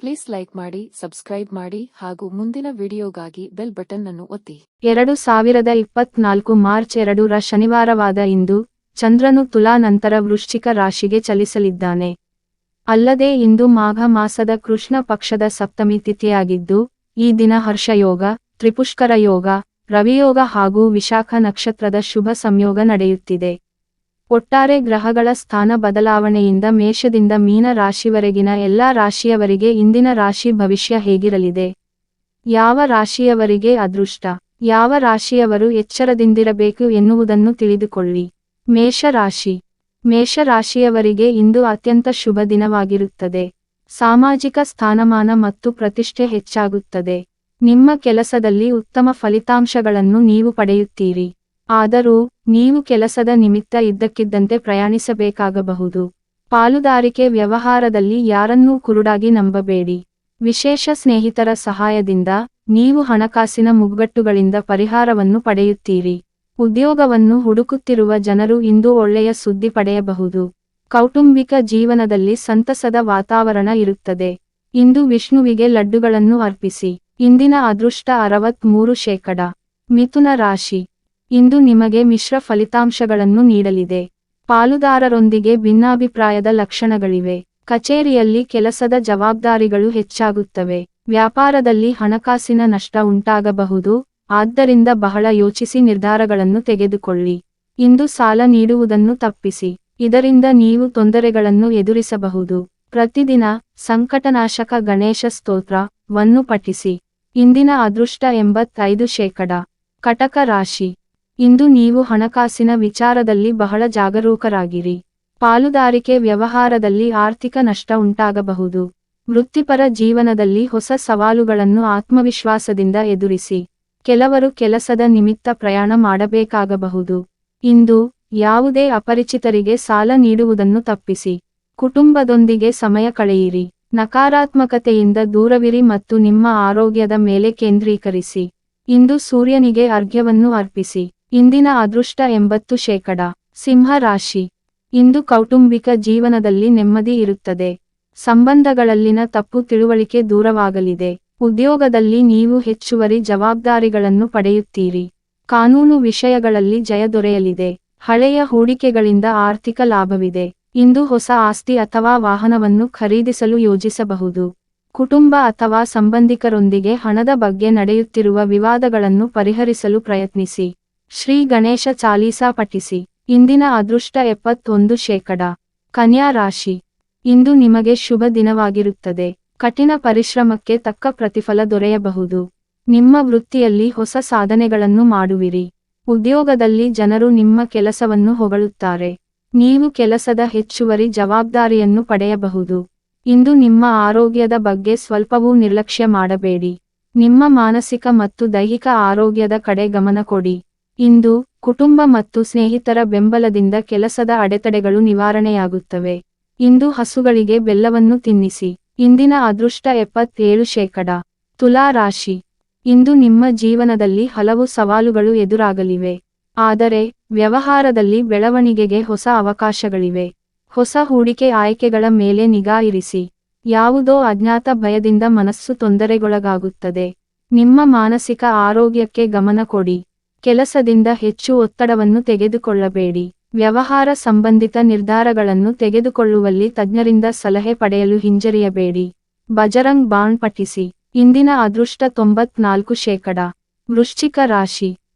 Please like ಮಾಡಿ, subscribe ಮಾಡಿ ಹಾಗೂ ಮುಂದಿನ ವಿಡಿಯೋಗಾಗಿ ಬೆಲ್ ಬಟನ್ ಅನ್ನು ಒತ್ತಿ. 2024 ಮಾರ್ಚ್ 2 ರ ಶನಿವಾರವಾದ ಇಂದು ಚಂದ್ರನು ತುಲಾ ನಂತರ ವೃಶ್ಚಿಕ ರಾಶಿಗೆ ಚಲಿಸಲಿದ್ದಾನೆ. ಅಲ್ಲದೆ ಇಂದು ಮಾಘ ಮಾಸದ ಕೃಷ್ಣ ಪಕ್ಷದ ಸಪ್ತಮಿ ತಿಥಿಯಾಗಿದ್ದು, ಈ ದಿನ ಹರ್ಷಯೋಗ, ತ್ರಿಪುಷ್ಕರ ಯೋಗ, ರವಿಯೋಗ ಹಾಗೂ ವಿಶಾಖ ನಕ್ಷತ್ರದ ಶುಭ ಸಂಯೋಗ ನಡೆಯುತ್ತಿದೆ. ಒಟ್ಟಾರೆ ಗ್ರಹಗಳ ಸ್ಥಾನ ಬದಲಾವಣೆಯಿಂದ ಮೇಷದಿಂದ ಮೀನ ರಾಶಿವರೆಗಿನ ಎಲ್ಲಾ ರಾಶಿಯವರಿಗೆ ಇಂದಿನ ರಾಶಿ ಭವಿಷ್ಯ ಹೇಗಿರಲಿದೆ? ಯಾವ ರಾಶಿಯವರಿಗೆ ಅದೃಷ್ಟ? ಯಾವ ರಾಶಿಯವರು ಎಚ್ಚರದಿಂದಿರಬೇಕು ಎನ್ನುವುದನ್ನು ತಿಳಿದುಕೊಳ್ಳಿ. ಮೇಷರಾಶಿ. ಮೇಷರಾಶಿಯವರಿಗೆ ಇಂದು ಅತ್ಯಂತ ಶುಭ ದಿನವಾಗಿರುತ್ತದೆ. ಸಾಮಾಜಿಕ ಸ್ಥಾನಮಾನ ಮತ್ತು ಪ್ರತಿಷ್ಠೆ ಹೆಚ್ಚಾಗುತ್ತದೆ. ನಿಮ್ಮ ಕೆಲಸದಲ್ಲಿ ಉತ್ತಮ ಫಲಿತಾಂಶಗಳನ್ನು ನೀವು ಪಡೆಯುತ್ತೀರಿ. ಆದರೂ ನೀವು ಕೆಲಸದ ನಿಮಿತ್ತ ಇದ್ದಕ್ಕಿದ್ದಂತೆ ಪ್ರಯಾಣಿಸಬೇಕಾಗಬಹುದು. ಪಾಲುದಾರಿಕೆ ವ್ಯವಹಾರದಲ್ಲಿ ಯಾರನ್ನೂ ಕುರುಡಾಗಿ ನಂಬಬೇಡಿ. ವಿಶೇಷ ಸ್ನೇಹಿತರ ಸಹಾಯದಿಂದ ನೀವು ಹಣಕಾಸಿನ ಮುಗ್ಗಟ್ಟುಗಳಿಂದ ಪರಿಹಾರವನ್ನು ಪಡೆಯುತ್ತೀರಿ. ಉದ್ಯೋಗವನ್ನು ಹುಡುಕುತ್ತಿರುವ ಜನರು ಇಂದು ಒಳ್ಳೆಯ ಸುದ್ದಿ ಪಡೆಯಬಹುದು. ಕೌಟುಂಬಿಕ ಜೀವನದಲ್ಲಿ ಸಂತಸದ ವಾತಾವರಣ ಇರುತ್ತದೆ. ಇಂದು ವಿಷ್ಣುವಿಗೆ ಲಡ್ಡುಗಳನ್ನು ಅರ್ಪಿಸಿ. ಇಂದಿನ ಅದೃಷ್ಟ 63%. ಮಿಥುನ ರಾಶಿ. ಇಂದು ನಿಮಗೆ ಮಿಶ್ರ ಫಲಿತಾಂಶಗಳನ್ನು ನೀಡಲಿದೆ. ಪಾಲುದಾರರೊಂದಿಗೆ ಭಿನ್ನಾಭಿಪ್ರಾಯದ ಲಕ್ಷಣಗಳಿವೆ. ಕಚೇರಿಯಲ್ಲಿ ಕೆಲಸದ ಜವಾಬ್ದಾರಿಗಳು ಹೆಚ್ಚಾಗುತ್ತವೆ. ವ್ಯಾಪಾರದಲ್ಲಿ ಹಣಕಾಸಿನ ನಷ್ಟ ಉಂಟಾಗಬಹುದು, ಆದ್ದರಿಂದ ಬಹಳ ಯೋಚಿಸಿ ನಿರ್ಧಾರಗಳನ್ನು ತೆಗೆದುಕೊಳ್ಳಿ. ಇಂದು ಸಾಲ ನೀಡುವುದನ್ನು ತಪ್ಪಿಸಿ, ಇದರಿಂದ ನೀವು ತೊಂದರೆಗಳನ್ನು ಎದುರಿಸಬಹುದು. ಪ್ರತಿದಿನ ಸಂಕಟನಾಶಕ ಗಣೇಶ ಸ್ತೋತ್ರವನ್ನು ಪಠಿಸಿ. ಇಂದಿನ ಅದೃಷ್ಟ 85%. ಕಟಕ ರಾಶಿ. ಇಂದು ನೀವು ಹಣಕಾಸಿನ ವಿಚಾರದಲ್ಲಿ ಬಹಳ ಜಾಗರೂಕರಾಗಿರಿ. ಪಾಲುದಾರಿಕೆ ವ್ಯವಹಾರದಲ್ಲಿ ಆರ್ಥಿಕ ನಷ್ಟ ಉಂಟಾಗಬಹುದು. ವೃತ್ತಿಪರ ಜೀವನದಲ್ಲಿ ಹೊಸ ಸವಾಲುಗಳನ್ನು ಆತ್ಮವಿಶ್ವಾಸದಿಂದ ಎದುರಿಸಿ. ಕೆಲವರು ಕೆಲಸದ ನಿಮಿತ್ತ ಪ್ರಯಾಣ ಮಾಡಬೇಕಾಗಬಹುದು. ಇಂದು ಯಾವುದೇ ಅಪರಿಚಿತರಿಗೆ ಸಾಲ ನೀಡುವುದನ್ನು ತಪ್ಪಿಸಿ. ಕುಟುಂಬದೊಂದಿಗೆ ಸಮಯ ಕಳೆಯಿರಿ. ನಕಾರಾತ್ಮಕತೆಯಿಂದ ದೂರವಿರಿ ಮತ್ತು ನಿಮ್ಮ ಆರೋಗ್ಯದ ಮೇಲೆ ಕೇಂದ್ರೀಕರಿಸಿ. ಇಂದು ಸೂರ್ಯನಿಗೆ ಅರ್ಘ್ಯವನ್ನು ಅರ್ಪಿಸಿ. ಇಂದಿನ ಅದೃಷ್ಟ 80%. ಸಿಂಹ ರಾಶಿ. ಇಂದು ಕೌಟುಂಬಿಕ ಜೀವನದಲ್ಲಿ ನೆಮ್ಮದಿ ಇರುತ್ತದೆ. ಸಂಬಂಧಗಳಲ್ಲಿನ ತಪ್ಪು ತಿಳುವಳಿಕೆ ದೂರವಾಗಲಿದೆ. ಉದ್ಯೋಗದಲ್ಲಿ ನೀವು ಹೆಚ್ಚುವರಿ ಜವಾಬ್ದಾರಿಗಳನ್ನು ಪಡೆಯುತ್ತೀರಿ. ಕಾನೂನು ವಿಷಯಗಳಲ್ಲಿ ಜಯ ದೊರೆಯಲಿದೆ. ಹಳೆಯ ಹೂಡಿಕೆಗಳಿಂದ ಆರ್ಥಿಕ ಲಾಭವಿದೆ. ಇಂದು ಹೊಸ ಆಸ್ತಿ ಅಥವಾ ವಾಹನವನ್ನು ಖರೀದಿಸಲು ಯೋಜಿಸಬಹುದು. ಕುಟುಂಬ ಅಥವಾ ಸಂಬಂಧಿಕರೊಂದಿಗೆ ಹಣದ ಬಗ್ಗೆ ನಡೆಯುತ್ತಿರುವ ವಿವಾದಗಳನ್ನು ಪರಿಹರಿಸಲು ಪ್ರಯತ್ನಿಸಿ. ಶ್ರೀ ಗಣೇಶ ಚಾಲೀಸಾ ಪಠಿಸಿ. ಇಂದಿನ ಅದೃಷ್ಟ 71%. ಕನ್ಯಾ ರಾಶಿ. ಇಂದು ನಿಮಗೆ ಶುಭ ದಿನವಾಗಿರುತ್ತದೆ. ಕಠಿಣ ಪರಿಶ್ರಮಕ್ಕೆ ತಕ್ಕ ಪ್ರತಿಫಲ ದೊರೆಯಬಹುದು. ನಿಮ್ಮ ವೃತ್ತಿಯಲ್ಲಿ ಹೊಸ ಸಾಧನೆಗಳನ್ನು ಮಾಡುವಿರಿ. ಉದ್ಯೋಗದಲ್ಲಿ ಜನರು ನಿಮ್ಮ ಕೆಲಸವನ್ನು ಹೊಗಳುತ್ತಾರೆ. ನೀವು ಕೆಲಸದ ಹೆಚ್ಚುವರಿ ಜವಾಬ್ದಾರಿಯನ್ನು ಪಡೆಯಬಹುದು. ಇಂದು ನಿಮ್ಮ ಆರೋಗ್ಯದ ಬಗ್ಗೆ ಸ್ವಲ್ಪವೂ ನಿರ್ಲಕ್ಷ್ಯ ಮಾಡಬೇಡಿ. ನಿಮ್ಮ ಮಾನಸಿಕ ಮತ್ತು ದೈಹಿಕ ಆರೋಗ್ಯದ ಕಡೆ ಗಮನ ಕೊಡಿ. ಇಂದು ಕುಟುಂಬ ಮತ್ತು ಸ್ನೇಹಿತರ ಬೆಂಬಲದಿಂದ ಕೆಲಸದ ಅಡೆತಡೆಗಳು ನಿವಾರಣೆಯಾಗುತ್ತವೆ. ಇಂದು ಹಸುಗಳಿಗೆ ಬೆಲ್ಲವನ್ನು ತಿನ್ನಿಸಿ. ಇಂದಿನ ಅದೃಷ್ಟ 77%. ತುಲಾ ರಾಶಿ. ಇಂದು ನಿಮ್ಮ ಜೀವನದಲ್ಲಿ ಹಲವು ಸವಾಲುಗಳು ಎದುರಾಗಲಿವೆ. ಆದರೆ ವ್ಯವಹಾರದಲ್ಲಿ ಬೆಳವಣಿಗೆಗೆ ಹೊಸ ಅವಕಾಶಗಳಿವೆ. ಹೊಸ ಹೂಡಿಕೆ ಆಯ್ಕೆಗಳ ಮೇಲೆ ನಿಗಾ ಇರಿಸಿ. ಯಾವುದೋ ಅಜ್ಞಾತ ಭಯದಿಂದ ಮನಸ್ಸು ತೊಂದರೆಗೊಳಗಾಗುತ್ತದೆ. ನಿಮ್ಮ ಮಾನಸಿಕ ಆರೋಗ್ಯಕ್ಕೆ ಗಮನ ಕೊಡಿ. ಕೆಲಸದಿಂದ ಹೆಚ್ಚು ಒತ್ತಡವನ್ನು ತೆಗೆದುಕೊಳ್ಳಬೇಡಿ. ವ್ಯವಹಾರ ಸಂಬಂಧಿತ ನಿರ್ಧಾರಗಳನ್ನು ತೆಗೆದುಕೊಳ್ಳುವಲ್ಲಿ ತಜ್ಞರಿಂದ ಸಲಹೆ ಪಡೆಯಲು ಹಿಂಜರಿಯಬೇಡಿ. ಬಜರಂಗ್ ಬಾಣ್ ಪಠಿಸಿ. ಇಂದಿನ ಅದೃಷ್ಟ 94%. ವೃಶ್ಚಿಕ ರಾಶಿ.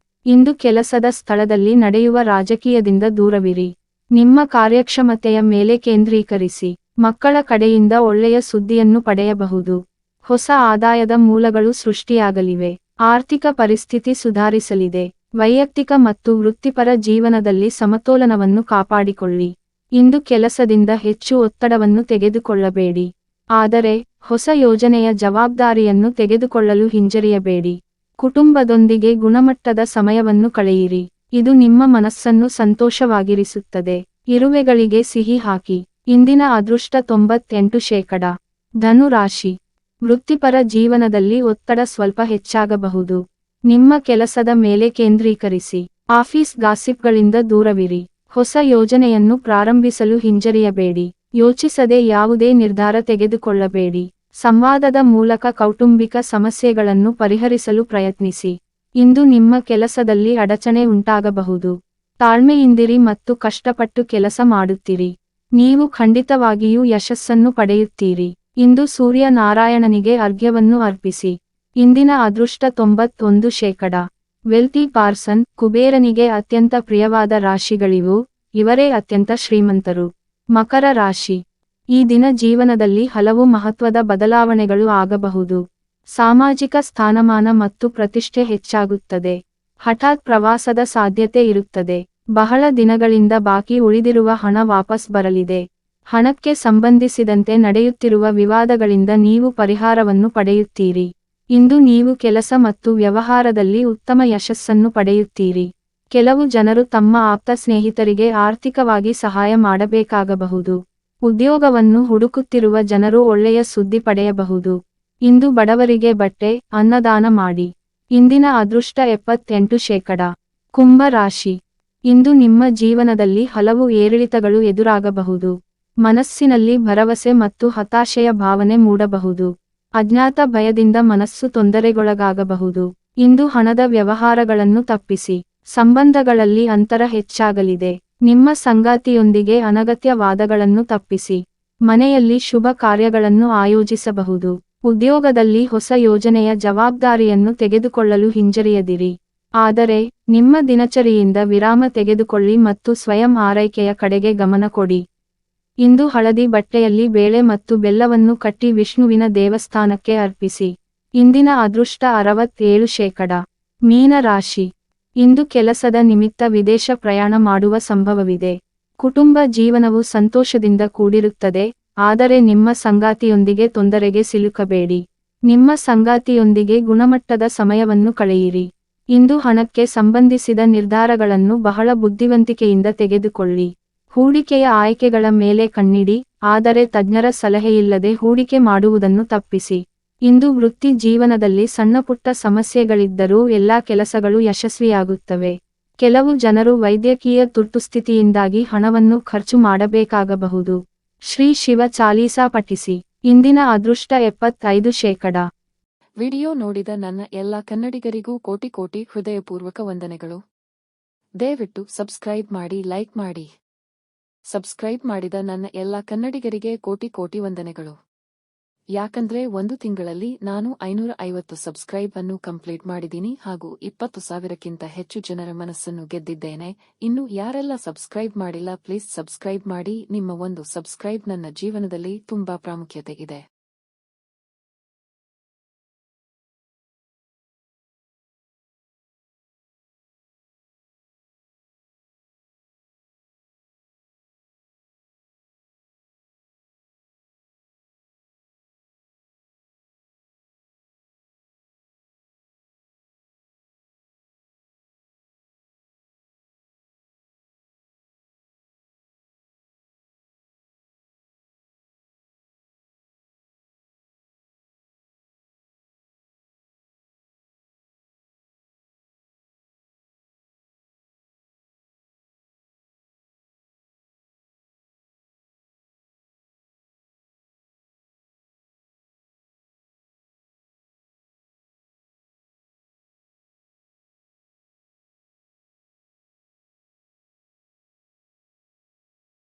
ಇಂದು ಕೆಲಸದ ಸ್ಥಳದಲ್ಲಿ ನಡೆಯುವ ರಾಜಕೀಯದಿಂದ ದೂರವಿರಿ. ನಿಮ್ಮ ಕಾರ್ಯಕ್ಷಮತೆಯ ಮೇಲೆ ಕೇಂದ್ರೀಕರಿಸಿ. ಮಕ್ಕಳ ಕಡೆಯಿಂದ ಒಳ್ಳೆಯ ಸುದ್ದಿಯನ್ನು ಪಡೆಯಬಹುದು. ಹೊಸ ಆದಾಯದ ಮೂಲಗಳು ಸೃಷ್ಟಿಯಾಗಲಿವೆ. ಆರ್ಥಿಕ ಪರಿಸ್ಥಿತಿ ಸುಧಾರಿಸಲಿದೆ. ವೈಯಕ್ತಿಕ ಮತ್ತು ವೃತ್ತಿಪರ ಜೀವನದಲ್ಲಿ ಸಮತೋಲನವನ್ನು ಕಾಪಾಡಿಕೊಳ್ಳಿ. ಇಂದು ಕೆಲಸದಿಂದ ಹೆಚ್ಚು ಒತ್ತಡವನ್ನು ತೆಗೆದುಕೊಳ್ಳಬೇಡಿ. ಆದರೆ ಹೊಸ ಯೋಜನೆಯ ಜವಾಬ್ದಾರಿಯನ್ನು ತೆಗೆದುಕೊಳ್ಳಲು ಹಿಂಜರಿಯಬೇಡಿ. ಕುಟುಂಬದೊಂದಿಗೆ ಗುಣಮಟ್ಟದ ಸಮಯವನ್ನು ಕಳೆಯಿರಿ. ಇದು ನಿಮ್ಮ ಮನಸ್ಸನ್ನು ಸಂತೋಷವಾಗಿರಿಸುತ್ತದೆ. ಇರುವೆಗಳಿಗೆ ಸಿಹಿ ಹಾಕಿ. ಇಂದಿನ ಅದೃಷ್ಟ 98%. ಧನು ರಾಶಿ. ವೃತ್ತಿಪರ ಜೀವನದಲ್ಲಿ ಒತ್ತಡ ಸ್ವಲ್ಪ ಹೆಚ್ಚಾಗಬಹುದು. ನಿಮ್ಮ ಕೆಲಸದ ಮೇಲೆ ಕೇಂದ್ರೀಕರಿಸಿ. ಆಫೀಸ್ ಗಾಸಿಪ್ಗಳಿಂದ ದೂರವಿರಿ. ಹೊಸ ಯೋಜನೆಯನ್ನು ಪ್ರಾರಂಭಿಸಲು ಹಿಂಜರಿಯಬೇಡಿ. ಯೋಚಿಸದೆ ಯಾವುದೇ ನಿರ್ಧಾರ ತೆಗೆದುಕೊಳ್ಳಬೇಡಿ. ಸಂವಾದದ ಮೂಲಕ ಕೌಟುಂಬಿಕ ಸಮಸ್ಯೆಗಳನ್ನು ಪರಿಹರಿಸಲು ಪ್ರಯತ್ನಿಸಿ. ಇಂದು ನಿಮ್ಮ ಕೆಲಸದಲ್ಲಿ ಅಡಚಣೆ ಉಂಟಾಗಬಹುದು. ತಾಳ್ಮೆಯಿಂದಿರಿ ಮತ್ತು ಕಷ್ಟಪಟ್ಟು ಕೆಲಸ ಮಾಡುತ್ತೀರಿ. ನೀವು ಖಂಡಿತವಾಗಿಯೂ ಯಶಸ್ಸನ್ನು ಪಡೆಯುತ್ತೀರಿ. ಇಂದು ಸೂರ್ಯ ನಾರಾಯಣನಿಗೆ ಅರ್ಘ್ಯವನ್ನು ಅರ್ಪಿಸಿ. ಇಂದಿನ ಅದೃಷ್ಟ 91%. ವೆಲ್ತಿ ಪಾರ್ಸನ್, ಕುಬೇರನಿಗೆ ಅತ್ಯಂತ ಪ್ರಿಯವಾದ ರಾಶಿಗಳಿವು, ಇವರೇ ಅತ್ಯಂತ ಶ್ರೀಮಂತರು. ಮಕರ ರಾಶಿ. ಈ ದಿನ ಜೀವನದಲ್ಲಿ ಹಲವು ಮಹತ್ವದ ಬದಲಾವಣೆಗಳು ಆಗಬಹುದು. ಸಾಮಾಜಿಕ ಸ್ಥಾನಮಾನ ಮತ್ತು ಪ್ರತಿಷ್ಠೆ ಹೆಚ್ಚಾಗುತ್ತದೆ. ಹಠಾತ್ ಪ್ರವಾಸದ ಸಾಧ್ಯತೆ ಇರುತ್ತದೆ. ಬಹಳ ದಿನಗಳಿಂದ ಬಾಕಿ ಉಳಿದಿರುವ ಹಣ ವಾಪಸ್ ಬರಲಿದೆ. ಹಣಕ್ಕೆ ಸಂಬಂಧಿಸಿದಂತೆ ನಡೆಯುತ್ತಿರುವ ವಿವಾದಗಳಿಂದ ನೀವು ಪರಿಹಾರವನ್ನು ಪಡೆಯುತ್ತೀರಿ. ಇಂದು ನೀವು ಕೆಲಸ ಮತ್ತು ವ್ಯವಹಾರದಲ್ಲಿ ಉತ್ತಮ ಯಶಸ್ಸನ್ನು ಪಡೆಯುತ್ತೀರಿ. ಕೆಲವು ಜನರು ತಮ್ಮ ಆಪ್ತ ಸ್ನೇಹಿತರಿಗೆ ಆರ್ಥಿಕವಾಗಿ ಸಹಾಯ ಮಾಡಬೇಕಾಗಬಹುದು. ಉದ್ಯೋಗವನ್ನು ಹುಡುಕುತ್ತಿರುವ ಜನರು ಒಳ್ಳೆಯ ಸುದ್ದಿ ಪಡೆಯಬಹುದು. ಇಂದು ಬಡವರಿಗೆ ಬಟ್ಟೆ, ಅನ್ನದಾನ ಮಾಡಿ. ಇಂದಿನ ಅದೃಷ್ಟ 78%. ಕುಂಭ ರಾಶಿ. ಇಂದು ನಿಮ್ಮ ಜೀವನದಲ್ಲಿ ಹಲವು ಏರಿಳಿತಗಳು ಎದುರಾಗಬಹುದು. ಮನಸ್ಸಿನಲ್ಲಿ ಭರವಸೆ ಮತ್ತು ಹತಾಶೆಯ ಭಾವನೆ ಮೂಡಬಹುದು. ಅಜ್ಞಾತ ಭಯದಿಂದ ಮನಸ್ಸು ತೊಂದರೆಗೊಳಗಾಗಬಹುದು. ಇಂದು ಹಣದ ವ್ಯವಹಾರಗಳನ್ನು ತಪ್ಪಿಸಿ. ಸಂಬಂಧಗಳಲ್ಲಿ ಅಂತರ ಹೆಚ್ಚಾಗಲಿದೆ. ನಿಮ್ಮ ಸಂಗಾತಿಯೊಂದಿಗೆ ಅನಗತ್ಯ ವಾದಗಳನ್ನು ತಪ್ಪಿಸಿ. ಮನೆಯಲ್ಲಿ ಶುಭ ಕಾರ್ಯಗಳನ್ನು ಆಯೋಜಿಸಬಹುದು. ಉದ್ಯೋಗದಲ್ಲಿ ಹೊಸ ಯೋಜನೆಯ ಜವಾಬ್ದಾರಿಯನ್ನು ತೆಗೆದುಕೊಳ್ಳಲು ಹಿಂಜರಿಯದಿರಿ. ಆದರೆ, ನಿಮ್ಮ ದಿನಚರಿಯಿಂದ ವಿರಾಮ ತೆಗೆದುಕೊಳ್ಳಿ ಮತ್ತು ಸ್ವಯಂ ಆರೈಕೆಯ ಕಡೆಗೆ ಗಮನ ಕೊಡಿ. ಇಂದು ಹಳದಿ ಬಟ್ಟೆಯಲ್ಲಿ ಬೇಳೆ ಮತ್ತು ಬೆಲ್ಲವನ್ನು ಕಟ್ಟಿ ವಿಷ್ಣುವಿನ ದೇವಸ್ಥಾನಕ್ಕೆ ಅರ್ಪಿಸಿ. ಇಂದಿನ ಅದೃಷ್ಟ 67%. ಮೀನ ರಾಶಿ. ಇಂದು ಕೆಲಸದ ನಿಮಿತ್ತ ವಿದೇಶ ಪ್ರಯಾಣ ಮಾಡುವ ಸಂಭವವಿದೆ. ಕುಟುಂಬ ಜೀವನವು ಸಂತೋಷದಿಂದ ಕೂಡಿರುತ್ತದೆ, ಆದರೆ ನಿಮ್ಮ ಸಂಗಾತಿಯೊಂದಿಗೆ ತೊಂದರೆಗೆ ಸಿಲುಕಬೇಡಿ. ನಿಮ್ಮ ಸಂಗಾತಿಯೊಂದಿಗೆ ಗುಣಮಟ್ಟದ ಸಮಯವನ್ನು ಕಳೆಯಿರಿ. ಇಂದು ಹಣಕ್ಕೆ ಸಂಬಂಧಿಸಿದ ನಿರ್ಧಾರಗಳನ್ನು ಬಹಳ ಬುದ್ಧಿವಂತಿಕೆಯಿಂದ ತೆಗೆದುಕೊಳ್ಳಿ. ಹೂಡಿಕೆಯ ಆಯ್ಕೆಗಳ ಮೇಲೆ ಕಣ್ಣಿಡಿ, ಆದರೆ ತಜ್ಞರ ಸಲಹೆಯಿಲ್ಲದೆ ಹೂಡಿಕೆ ಮಾಡುವುದನ್ನು ತಪ್ಪಿಸಿ. ಇಂದು ವೃತ್ತಿ ಜೀವನದಲ್ಲಿ ಸಣ್ಣಪುಟ್ಟ ಸಮಸ್ಯೆಗಳಿದ್ದರೂ ಎಲ್ಲಾ ಕೆಲಸಗಳು ಯಶಸ್ವಿಯಾಗುತ್ತವೆ. ಕೆಲವು ಜನರು ವೈದ್ಯಕೀಯ ತುರ್ತುಸ್ಥಿತಿಯಿಂದಾಗಿ ಹಣವನ್ನು ಖರ್ಚು ಮಾಡಬೇಕಾಗಬಹುದು. ಶ್ರೀ ಶಿವ ಚಾಲೀಸಾ ಪಠಿಸಿ. ಇಂದಿನ ಅದೃಷ್ಟ 75%. ವಿಡಿಯೋ ನೋಡಿದ ನನ್ನ ಎಲ್ಲ ಕನ್ನಡಿಗರಿಗೂ ಕೋಟಿ ಹೃದಯಪೂರ್ವಕ ವಂದನೆಗಳು. ದಯವಿಟ್ಟು ಸಬ್ಸ್ಕ್ರೈಬ್ ಮಾಡಿ, ಲೈಕ್ ಮಾಡಿ. ಸಬ್ಸ್ಕ್ರೈಬ್ ಮಾಡಿದ ನನ್ನ ಎಲ್ಲ ಕನ್ನಡಿಗರಿಗೆ ಕೋಟಿ ವಂದನೆಗಳು. ಯಾಕಂದ್ರೆ ಒಂದು ತಿಂಗಳಲ್ಲಿ ನಾನು 550 ಸಬ್ಸ್ಕ್ರೈಬ್ ಅನ್ನು ಕಂಪ್ಲೀಟ್ ಮಾಡಿದ್ದೀನಿ ಹಾಗೂ 20,000ಕ್ಕಿಂತ ಹೆಚ್ಚು ಜನರ ಮನಸ್ಸನ್ನು ಗೆದ್ದಿದ್ದೇನೆ. ಇನ್ನು ಯಾರೆಲ್ಲ ಸಬ್ಸ್ಕ್ರೈಬ್ ಮಾಡಿಲ್ಲ, ಪ್ಲೀಸ್ ಸಬ್ಸ್ಕ್ರೈಬ್ ಮಾಡಿ. ನಿಮ್ಮ ಒಂದು ಸಬ್ಸ್ಕ್ರೈಬ್ ನನ್ನ ಜೀವನದಲ್ಲಿ ತುಂಬಾ ಪ್ರಾಮುಖ್ಯತೆ ಇದೆ.